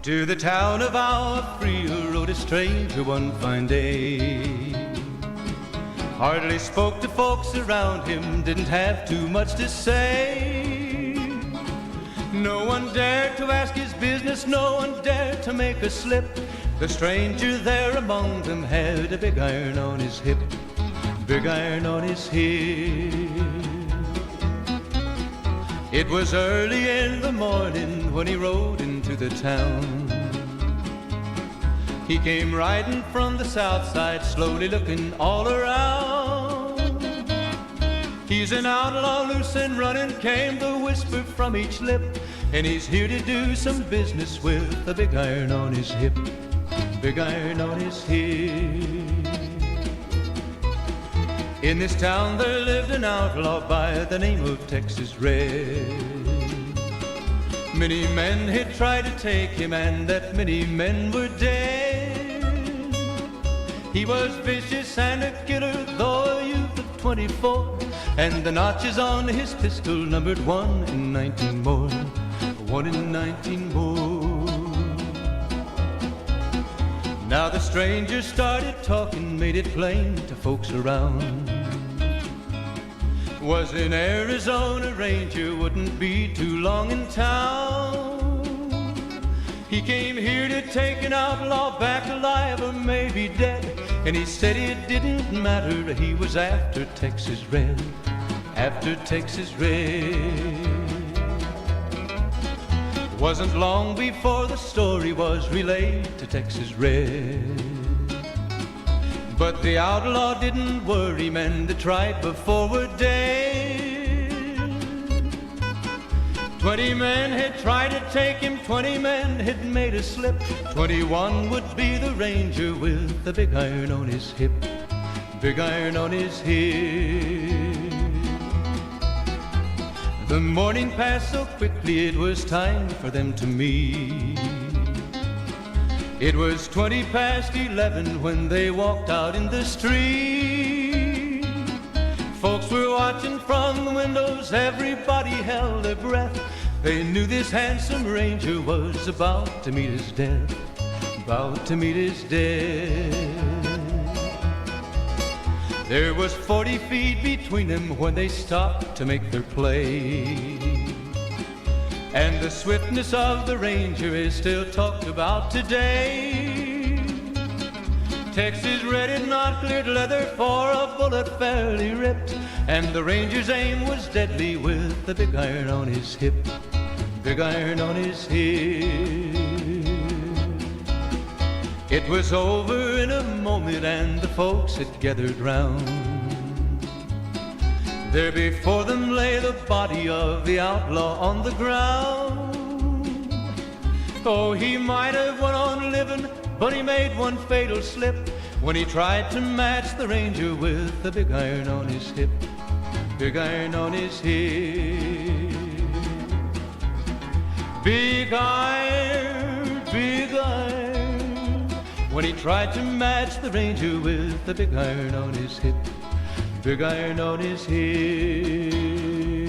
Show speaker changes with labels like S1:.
S1: To the town of our Frio rode a stranger one fine day. Hardly spoke to folks around him, didn't have too much to say. No one dared to ask his business, no one dared to make a slip. The stranger there among them had a big iron on his hip, big iron on his hip. It was early in the morning when he rode into the town. He came riding from the south side, slowly looking all around. He's an outlaw, loose and running, came the whisper from each lip, and he's here to do some business with a big iron on his hip, big iron on his hip. In this town there lived an outlaw by the name of Texas Red. Many men had tried to take him, and that many men were dead. He was vicious and a killer, though a youth of 24, and the notches on his pistol numbered 1 in 19 more, 1 in 19 more. Now the stranger started talking, made it plain to folks around. Was an Arizona Ranger, wouldn't be too long in town. He came here to take an outlaw back alive or maybe dead, and he said it didn't matter, he was after Texas Red, after Texas Red. Wasn't long before the story was relayed to Texas Red. But the outlaw didn't worry, men that tried before were dead. 20 men had tried to take him, 20 men had made a slip. 21 would be the Ranger with the big iron on his hip, big iron on his hip. The morning passed so quickly, it was time for them to meet. It was 20 past 11 when they walked out in the street. Folks were watching from the windows, everybody held their breath. They knew this handsome Ranger was about to meet his death, about to meet his death. There was 40 feet between them when they stopped to make their play. And the swiftness of the Ranger is still talked about today. Texas Red had not cleared leather for a bullet fairly ripped, and the Ranger's aim was deadly with the big iron on his hip, big iron on his hip. It was over in a moment and the folks had gathered round. There before them lay the body of the outlaw on the ground. Oh, he might have went on living, but he made one fatal slip when he tried to match the Ranger with the big iron on his hip, big iron on his hip. Big iron, big iron, when he tried to match the Ranger with the big iron on his hip, big iron on his hip.